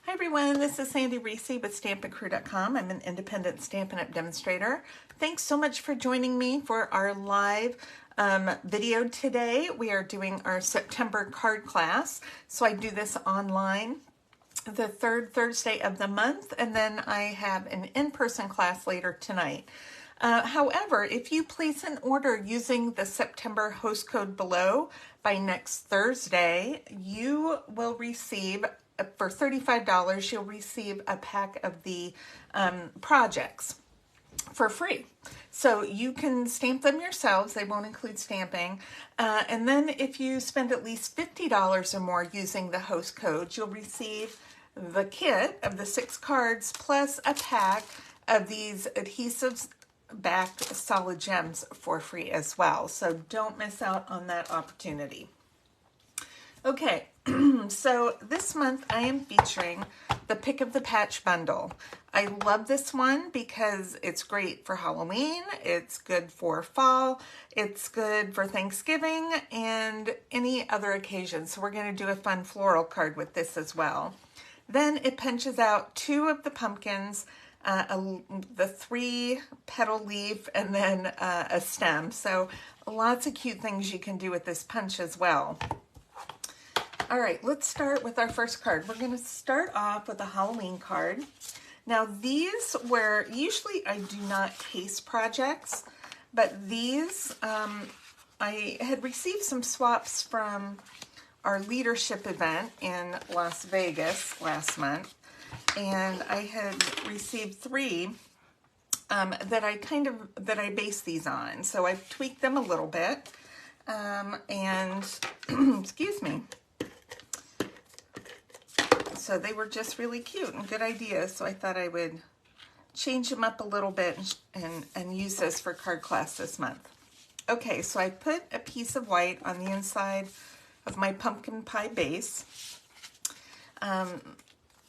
Hi everyone, this is Sandy Reese with StampinCrew.com. I'm an independent Stampin' Up! Demonstrator. Thanks so much for joining me for our live video today. We are doing our September card class. So I do this online the third Thursday of the month, and then I have an in-person class later tonight. However, if you place an order using the September host code below by next Thursday, you will receive, for $35, you'll receive a pack of the projects for free. So you can stamp them yourselves. They won't include stamping. And then if you spend at least $50 or more using the host code, you'll receive the kit of the 6 cards plus a pack of these adhesives backed solid gems for free as well. So don't miss out on that opportunity. Okay, so this month I am featuring the Pick of the Patch bundle. I love this one because it's great for Halloween, it's good for fall, it's good for Thanksgiving, and any other occasion. So we're going to do a fun floral card with this as well. Then it punches out 2 of the pumpkins, the 3 petal leaf, and then a stem. So lots of cute things you can do with this punch as well. All right, let's start with our first card. We're going to start off with a Halloween card. Now these were, usually I do not case projects, but these, I had received some swaps from our leadership event in Las Vegas last month, and I had received 3 that I based these on. So I've tweaked them a little bit, and excuse me. So they were just really cute and good ideas. So I thought I would change them up a little bit and use this for card class this month. Okay, so I put a piece of white on the inside of my pumpkin pie base. And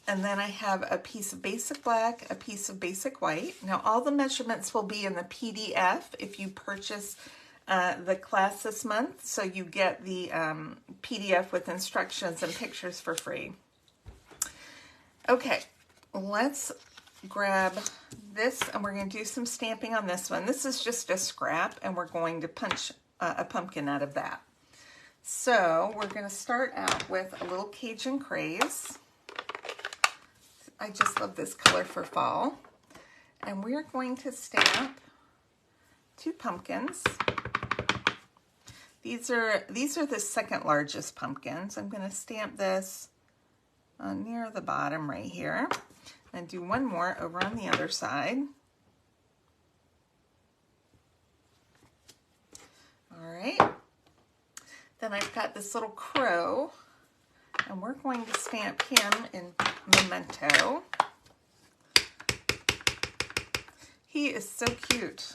then I have a piece of basic black, a piece of basic white. Now all the measurements will be in the PDF if you purchase the class this month. So you get the PDF with instructions and pictures for free. Okay, let's grab this and we're going to do some stamping on this one. This is just a scrap and we're going to punch a pumpkin out of that. So we're going to start out with a little Cajun Craze. I just love this color for fall. And we're going to stamp 2 pumpkins. These are the second largest pumpkins. I'm going to stamp this near the bottom right here, and do one more over on the other side. All right, then I've got this little crow, and we're going to stamp him in Memento. He is so cute.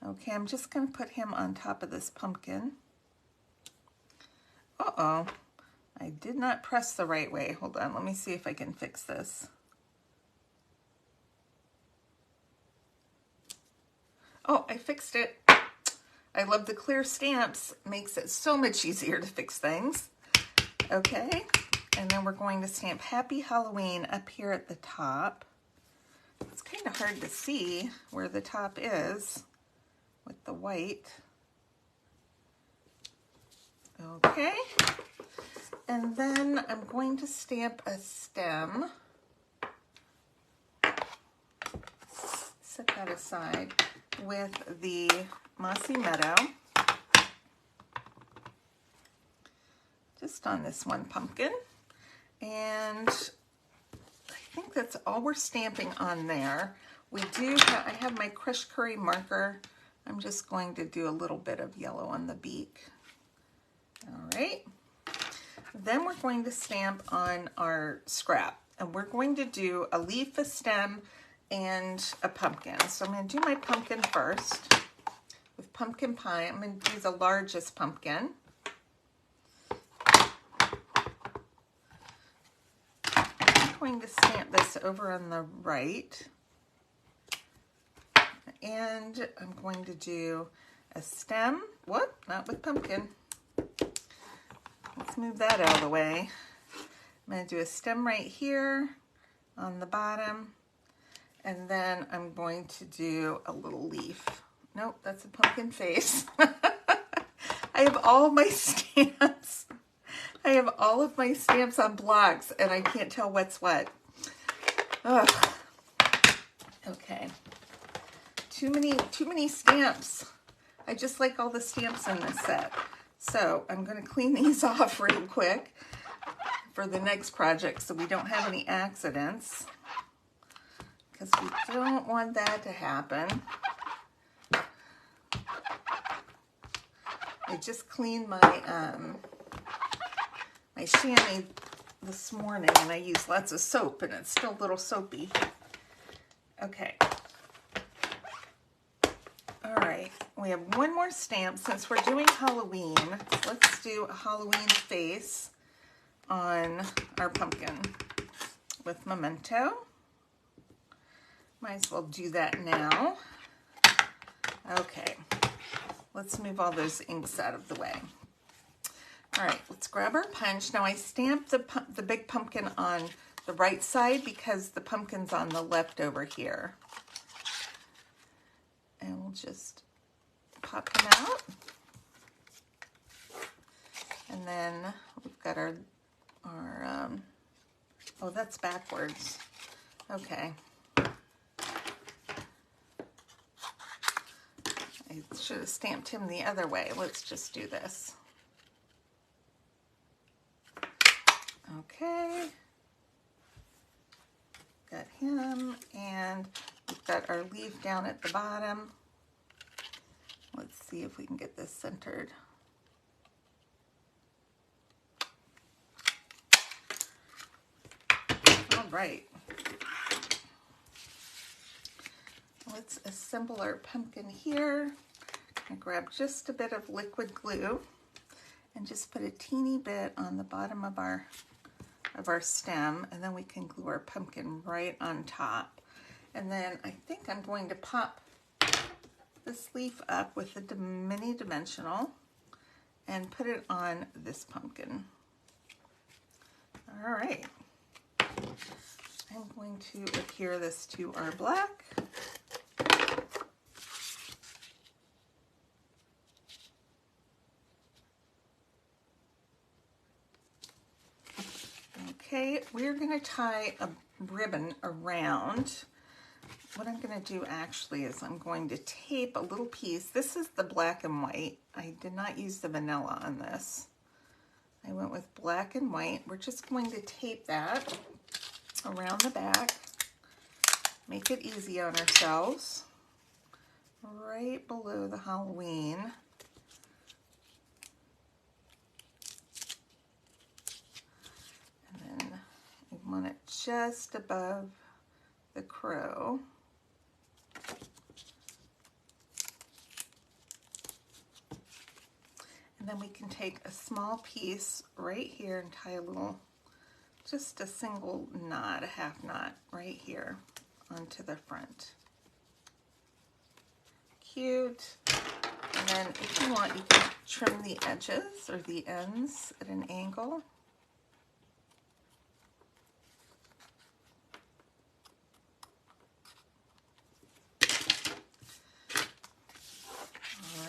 Okay, I'm just going to put him on top of this pumpkin. Uh-oh. I did not press the right way. Hold on, let me see if I can fix this. Oh, I fixed it. I love the clear stamps. Makes it so much easier to fix things. Okay, and then we're going to stamp Happy Halloween up here at the top. It's kind of hard to see where the top is with the white. Okay. And then I'm going to stamp a stem. Set that aside with the Mossy Meadow. Just on this one pumpkin. And I think that's all we're stamping on there. I have my Crush Curry marker. I'm just going to do a little bit of yellow on the beak. All right. Then we're going to stamp on our scrap, and we're going to do a leaf, a stem, and a pumpkin. So I'm going to do my pumpkin first with pumpkin pie. I'm going to do the largest pumpkin. I'm going to stamp this over on the right, and I'm going to do a stem. Whoop, not with pumpkin. Let's move that out of the way. I'm going to do a stem right here on the bottom, and then I'm going to do a little leaf. Nope, that's a pumpkin face. I have all my stamps. I have all of my stamps on blocks, and I can't tell what's what. Ugh. Okay. Too many stamps. I just like all the stamps in this set. So I'm going to clean these off real quick for the next project so we don't have any accidents, because we don't want that to happen. I just cleaned my my chamois this morning, and I used lots of soap, and it's still a little soapy. Okay. All right, we have one more stamp. Since we're doing Halloween, let's do a Halloween face on our pumpkin with Memento. Might as well do that now. Okay, let's move all those inks out of the way. All right, let's grab our punch. Now I stamped the big pumpkin on the right side because the pumpkin's on the left over here. And we'll just pop them out. And then we've got our oh, that's backwards. Okay. I should have stamped him the other way. Let's just do this. Okay. Got him, and we've got our leaf down at the bottom. Let's see if we can get this centered. All right. Let's assemble our pumpkin here. I grab just a bit of liquid glue and just put a teeny bit on the bottom of our stem, and then we can glue our pumpkin right on top. And then I think I'm going to pop this leaf up with a mini dimensional and put it on this pumpkin. All right. I'm going to adhere this to our black. Okay, we're going to tie a ribbon around. What I'm going to do actually is I'm going to tape a little piece. This is the black and white. I did not use the vanilla on this. I went with black and white. We're just going to tape that around the back. Make it easy on ourselves. Right below the Halloween. And then we want it just above the crow. And then we can take a small piece right here and tie a little, just a single knot, a half knot right here onto the front. Cute. And then if you want, you can trim the edges or the ends at an angle.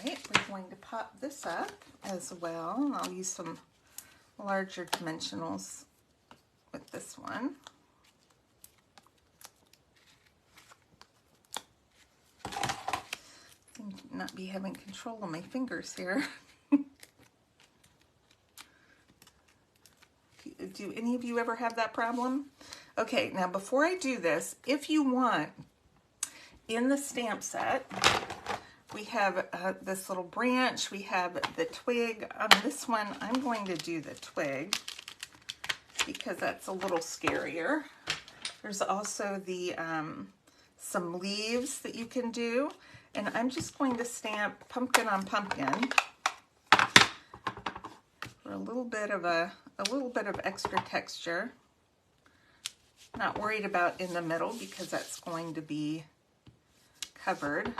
We're going to pop this up as well, and I'll use some larger dimensionals with this one. I not be having control of my fingers here. Do any of you ever have that problem? Okay, now before I do this, if you want, in the stamp set, we have this little branch, we have the twig. On this one, I'm going to do the twig because that's a little scarier. There's also the some leaves that you can do, and I'm just going to stamp pumpkin on pumpkin for a little bit of extra texture. Not worried about in the middle because that's going to be covered.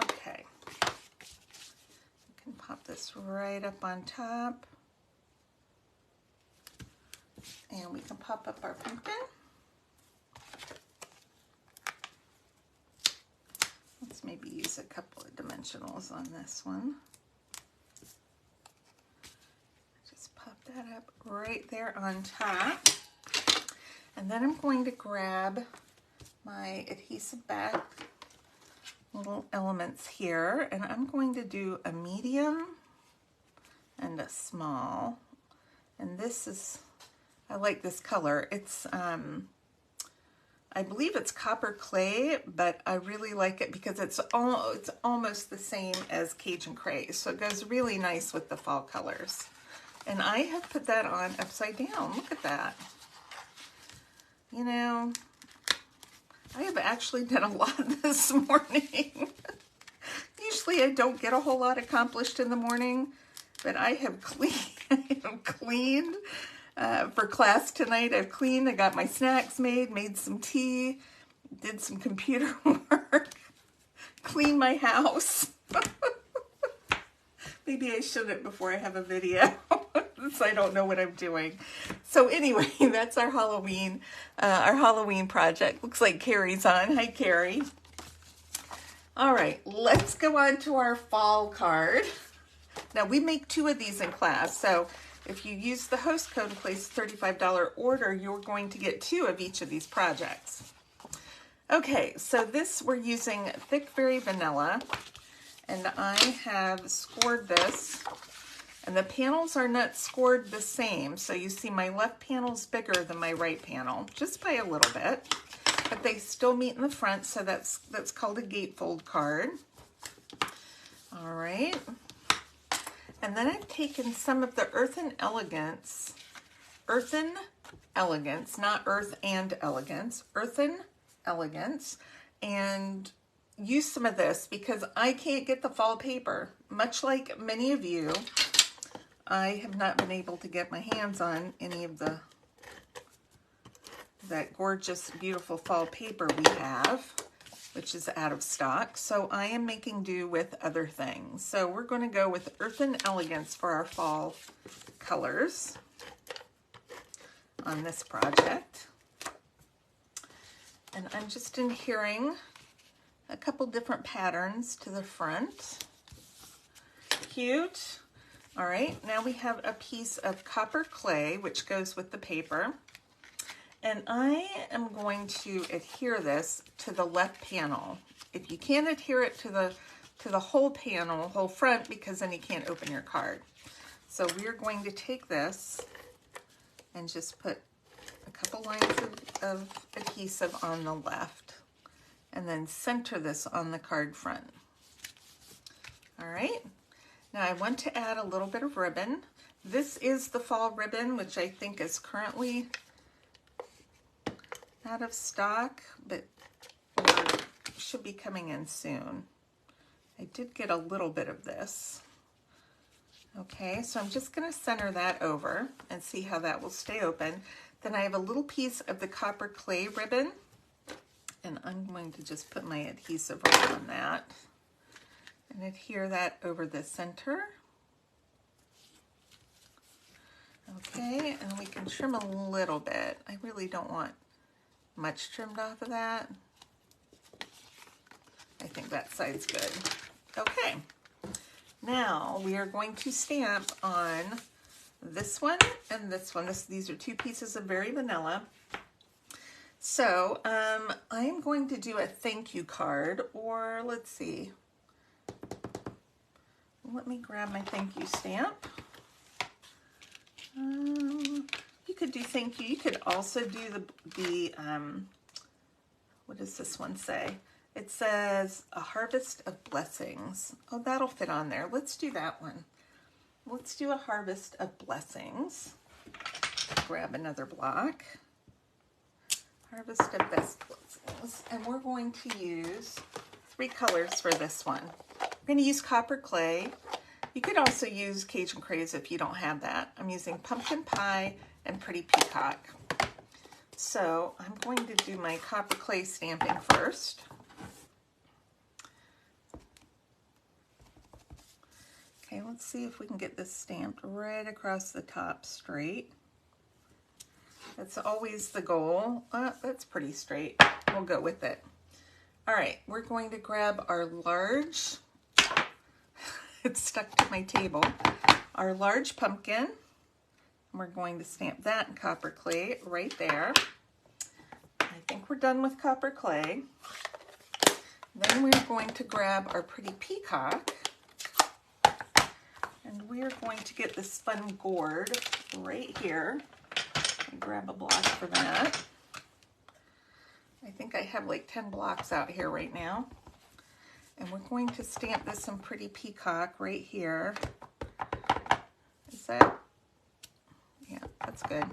Okay, you can pop this this right up on top. And we can pop up our pumpkin. Let's maybe use a couple of dimensionals on this one. Just pop that up right there on top. And then I'm going to grab my adhesive back little elements here, and I'm going to do a medium and a small. And this is, I like this color. It's I believe it's copper clay, but I really like it because it's almost the same as Cajun Craze, so it goes really nice with the fall colors. And I have put that on upside down. Look at that. You know, I have actually done a lot this morning. Usually I don't get a whole lot accomplished in the morning, but I have cleaned. For class tonight, I've cleaned, I got my snacks made some tea, did some computer work, cleaned my house. Maybe I shouldn't before I have a video, so I don't know what I'm doing. So anyway, that's our Halloween project. Looks like Carrie's on. Hi, Carrie. All right, let's go on to our fall card. Now, we make 2 of these in class, so if you use the host code and place a $35 order, you're going to get 2 of each of these projects. Okay, so this we're using Thick Berry Vanilla, and I have scored this, and the panels are not scored the same, so you see my left panel's bigger than my right panel, just by a little bit, but they still meet in the front, so that's called a gatefold card. All right. And then I've taken some of the Earthen Elegance, not Earth and Elegance, Earthen Elegance, and use some of this because I can't get the fall paper. Much like many of you, I have not been able to get my hands on any of that gorgeous, beautiful fall paper we have, which is out of stock. So I am making do with other things. So we're going to go with Earthen Elegance for our fall colors on this project. And I'm just adhering a couple different patterns to the front. Cute. All right, now we have a piece of copper clay, which goes with the paper. And I am going to adhere this to the left panel. If you can't adhere it to the whole panel, whole front, because then you can't open your card. So we're going to take this and just put a couple lines of adhesive on the left, and then center this on the card front. All right. Now I want to add a little bit of ribbon. This is the fall ribbon, which I think is currently out of stock, but should be coming in soon. I did get a little bit of this. Okay, so I'm just going to center that over and see how that will stay open. Then I have a little piece of the copper clay ribbon, and I'm going to just put my adhesive around that and adhere that over the center. Okay, and we can trim a little bit. I really don't want much trimmed off of that. I think that side's good. Okay, now we are going to stamp on this one and this one. These are 2 pieces of Berry Vanilla. So I'm going to do a thank you card, or let's see. Let me grab my thank you stamp. You could do thank you. You could also do the what does this one say? It says a harvest of blessings. Oh, that'll fit on there. Let's do that one. Let's do a harvest of blessings. Grab another block. Harvest of blessings. And we're going to use 3 colors for this one. We're going to use copper clay. You could also use Cajun Craze if you don't have that. I'm using Pumpkin Pie and Pretty Peacock. So I'm going to do my copper clay stamping first. Okay, let's see if we can get this stamped right across the top straight. That's always the goal. That's pretty straight. We'll go with it. All right, we're going to grab our large, it's stuck to my table, our large pumpkin. We're going to stamp that in copper clay right there. I think we're done with copper clay. Then we're going to grab our pretty peacock, and we're going to get this fun gourd right here. And grab a block for that. I think I have like 10 blocks out here right now. And we're going to stamp this in pretty peacock right here. Is that? Yeah, that's good.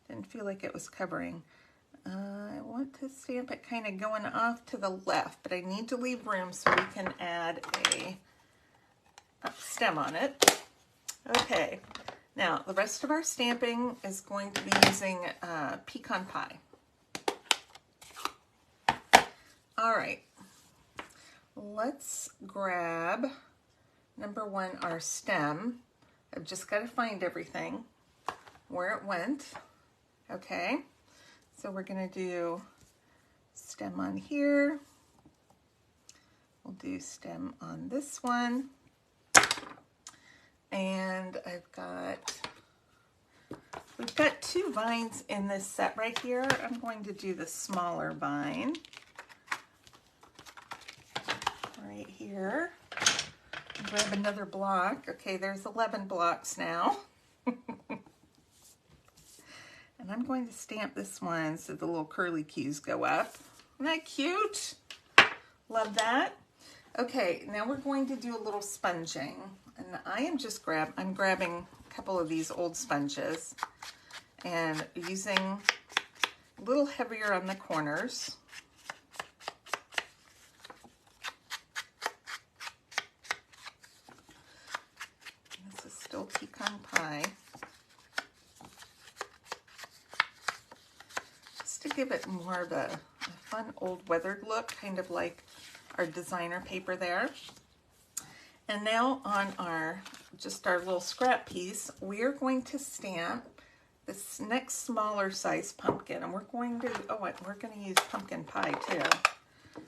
Didn't feel like it was covering. I want to stamp it kind of going off to the left, but I need to leave room so we can add a stem on it. Okay, now the rest of our stamping is going to be using pecan pie. All right, let's grab number one, our stem. I've just got to find everything where it went. Okay, so we're going to do stem on here. We'll do stem on this one. And we've got 2 vines in this set right here. I'm going to do the smaller vine right here. Grab another block. Okay, there's 11 blocks now. And I'm going to stamp this one so the little curly cues go up. Isn't that cute? Love that. Okay, now we're going to do a little sponging. And I'm grabbing a couple of these old sponges and using a little heavier on the corners. This is still pecan pie. Just to give it more of a fun old weathered look, kind of like our designer paper there. And now on our little scrap piece, we are going to stamp this next smaller size pumpkin, and we're going to use pumpkin pie too.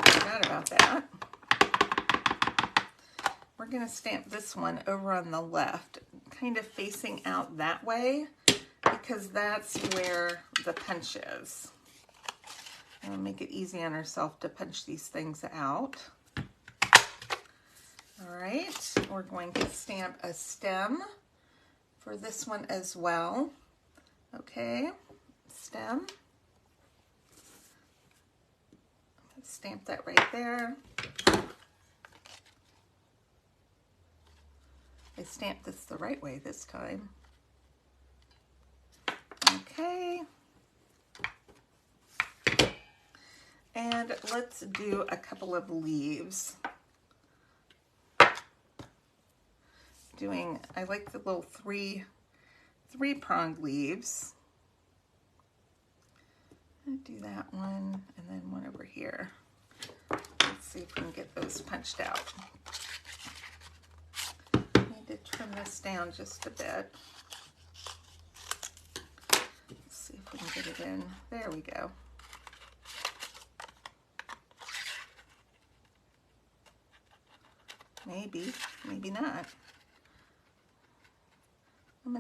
Forgot about that. We're going to stamp this one over on the left, kind of facing out that way, because that's where the punch is. And we'll make it easy on ourselves to punch these things out. All right, we're going to stamp a stem for this one as well. Okay, stem. Stamp that right there. I stamped this the right way this time. Okay. And let's do a couple of leaves. I like the little three-pronged leaves. I'll do that one and then one over here. Let's see if we can get those punched out. I need to trim this down just a bit. Let's see if we can get it in. There we go. Maybe, maybe not. I'm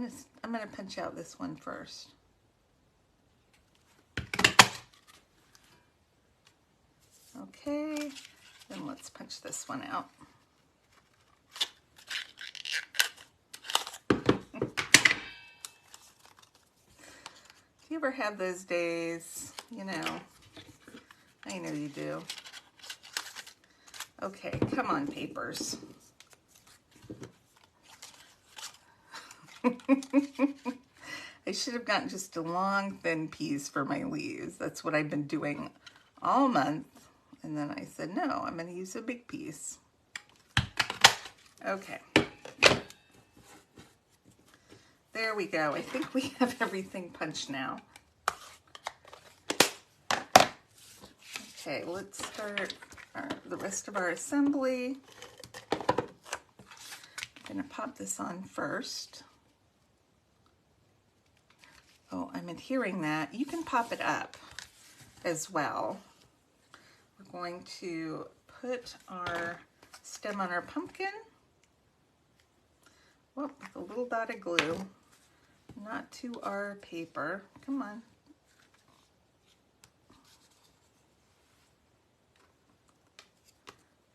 gonna punch out this one first. Okay, then let's punch this one out. Do you ever have those days? You know, I know you do. Okay, come on, papers. I should have gotten just a long, thin piece for my leaves. That's what I've been doing all month. And then I said, no, I'm going to use a big piece. Okay. There we go. I think we have everything punched now. Okay, let's start the rest of our assembly. I'm going to pop this on first. Oh, I'm adhering that. You can pop it up as well. We're going to put our stem on our pumpkin. Well, with a little dot of glue, not to our paper. Come on.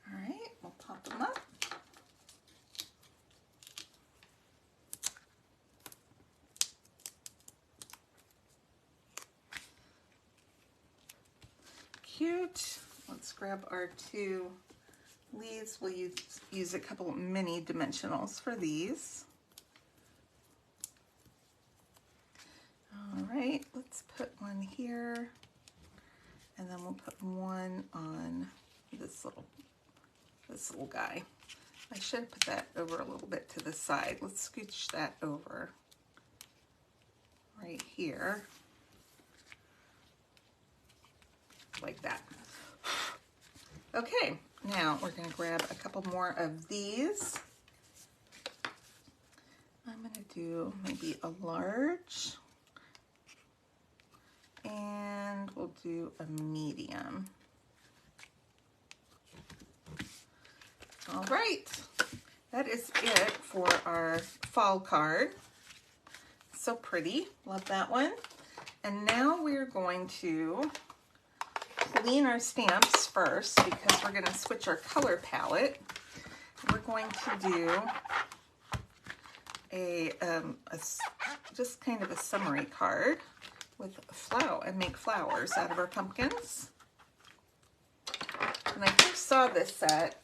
All right, we'll pop them up. Cute. Let's grab our two leaves. We'll use a couple mini dimensionals for these. All right, let's put one here, and then we'll put one on this little guy. I should put that over a little bit to the side. Let's scooch that over right here, like that. Okay, now we're going to grab a couple more of these. I'm going to do maybe a large, and we'll do a medium. All right, that is it for our fall card. So pretty, love that one. And now we're going to clean our stamps first because we're going to switch our color palette. We're going to do just kind of a summary card with flower and make flowers out of our pumpkins. When I first saw this set,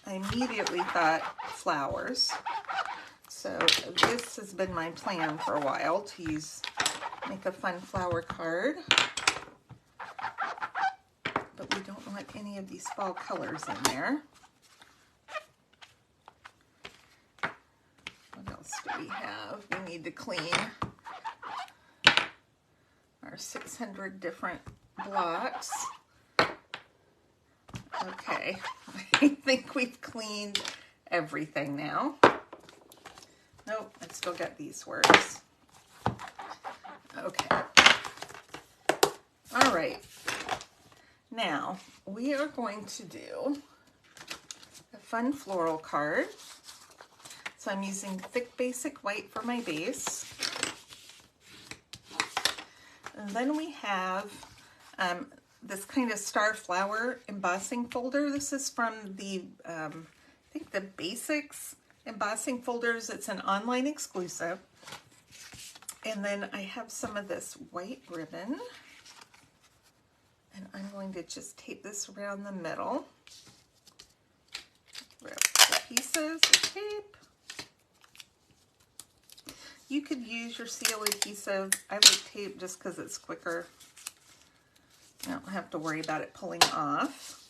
I immediately thought flowers. So this has been my plan for a while, to make a fun flower card. But we don't want any of these fall colors in there. What else do we have? We need to clean our 600 different blocks. Okay, I think we've cleaned everything now. Nope, I've still got these words. Okay. All right. Now, we are going to do a fun floral card. So I'm using Thick Basic White for my base. And then we have this kind of star flower embossing folder. This is from the, I think the Basics embossing folders. It's an online exclusive. And then I have some of this white ribbon. And I'm going to just tape this around the middle. Grab the pieces of tape. You could use your seal adhesive. I like tape just because it's quicker. I don't have to worry about it pulling off.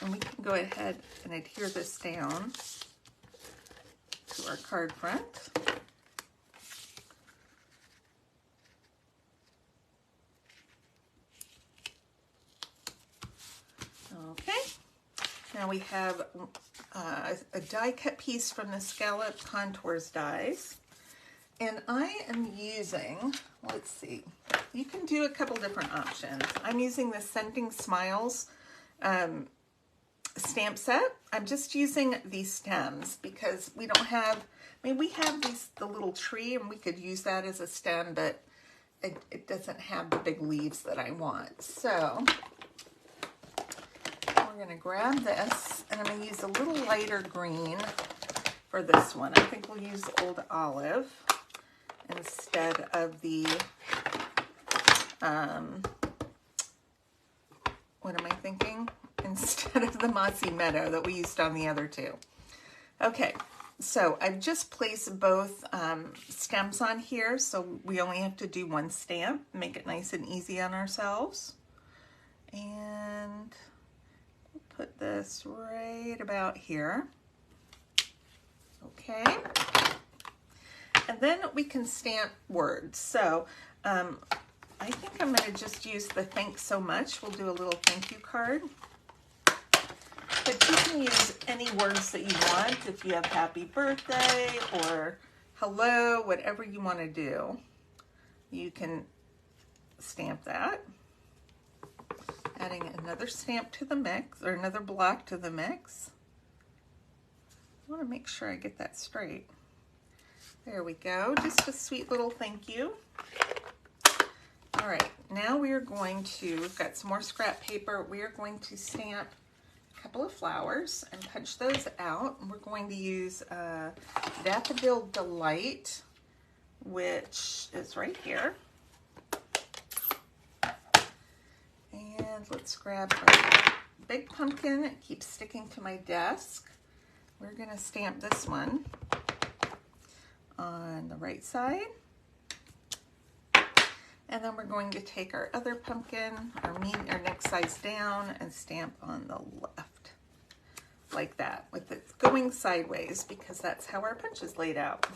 And we can go ahead and adhere this down to our card front. Okay, now we have a die cut piece from the Scallop Contours dies. And I am using, let's see, you can do a couple different options. I'm using the Sending Smiles stamp set. I'm just using these stems because we don't have, I mean, we have the little tree and we could use that as a stem, but it doesn't have the big leaves that I want. So we're going to grab this and I'm going to use a little lighter green for this one. I think we'll use Old Olive instead of the, what am I thinking? Instead of the Mossy Meadow that we used on the other two. Okay, so I've just placed both stems on here, so we only have to do one stamp, make it nice and easy on ourselves. And we'll put this right about here. Okay. And then we can stamp words. So I think I'm going to just use the thanks so much. We'll do a little thank you card. But you can use any words that you want. If you have happy birthday or hello, whatever you want to do, you can stamp that. Adding another stamp to the mix, or another block to the mix. I want to make sure I get that straight. There we go. Just a sweet little thank you. All right, now we are going to, we've got some more scrap paper. We are going to stamp a couple of flowers and punch those out. And we're going to use Daffodil Delight, which is right here. And let's grab our big pumpkin. It keeps sticking to my desk. We're going to stamp this one on the right side. And then we're going to take our other pumpkin, our next size down, and stamp on the left. Like that, with it going sideways, because that's how our punch is laid out.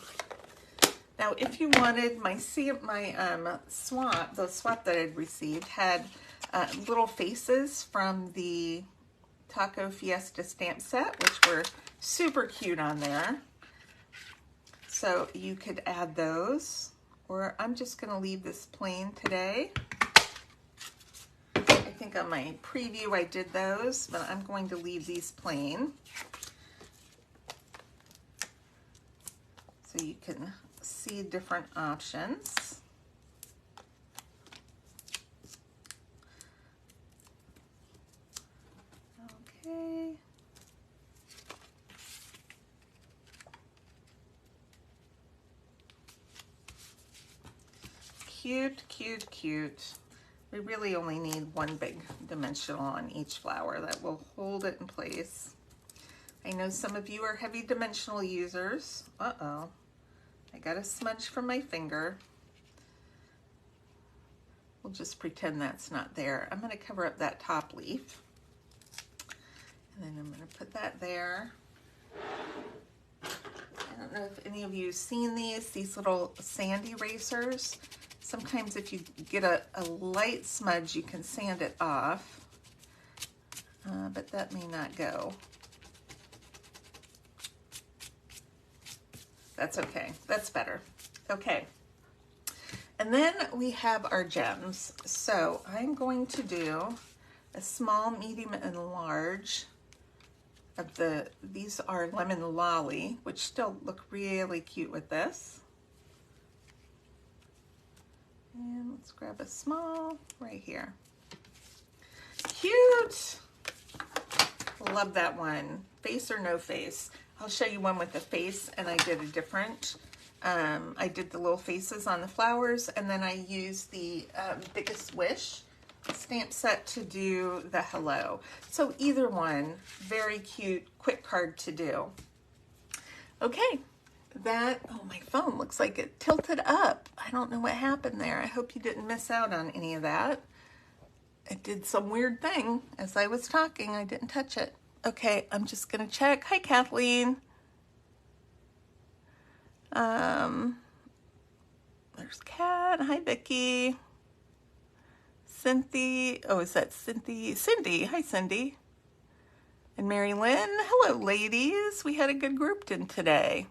Now, if you wanted, the swap that I'd received had little faces from the Taco Fiesta stamp set, which were super cute on there. So you could add those, or I'm just going to leave this plain today. I think on my preview I did those, but I'm going to leave these plain. So you can see different options. Okay. Cute, cute, cute. We really only need one big dimensional on each flower that will hold it in place. I know some of you are heavy dimensional users. Uh-oh. I got a smudge from my finger. We'll just pretend that's not there. I'm going to cover up that top leaf. And then I'm going to put that there. I don't know if any of you have seen these little sand erasers. Sometimes if you get a light smudge, you can sand it off, but that may not go. That's okay. That's better. Okay. And then we have our gems. So I'm going to do a small, medium, and large of these are Lemon Lolly, which still look really cute with this. And let's grab a small right here. Cute! Love that one. Face or no face. I'll show you one with a face, and I did a different. I did the little faces on the flowers, and then I used the Biggest Wish stamp set to do the hello. So either one, very cute, quick card to do. Okay. Oh, my phone looks like it tilted up. I don't know what happened there. I hope you didn't miss out on any of that. It did some weird thing as I was talking. I didn't touch it. Okay, I'm just going to check. Hi, Kathleen. There's Kat. Hi, Vicki. Cynthia. Oh, is that Cynthia? Cindy. Hi, Cindy. And Mary Lynn. Hello, ladies. We had a good group in today.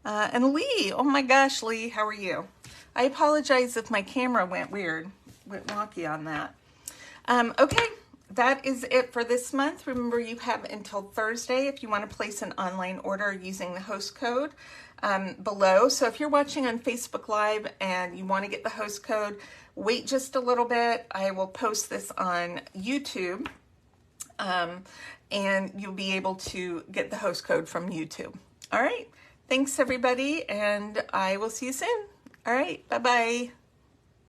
And Lee, oh my gosh, Lee, how are you? I apologize if my camera went wonky on that. Okay, that is it for this month. Remember, you have until Thursday if you want to place an online order using the host code below. So if you're watching on Facebook Live and you want to get the host code, wait just a little bit. I will post this on YouTube, and you'll be able to get the host code from YouTube. All right. Thanks, everybody, and I will see you soon. All right, bye-bye.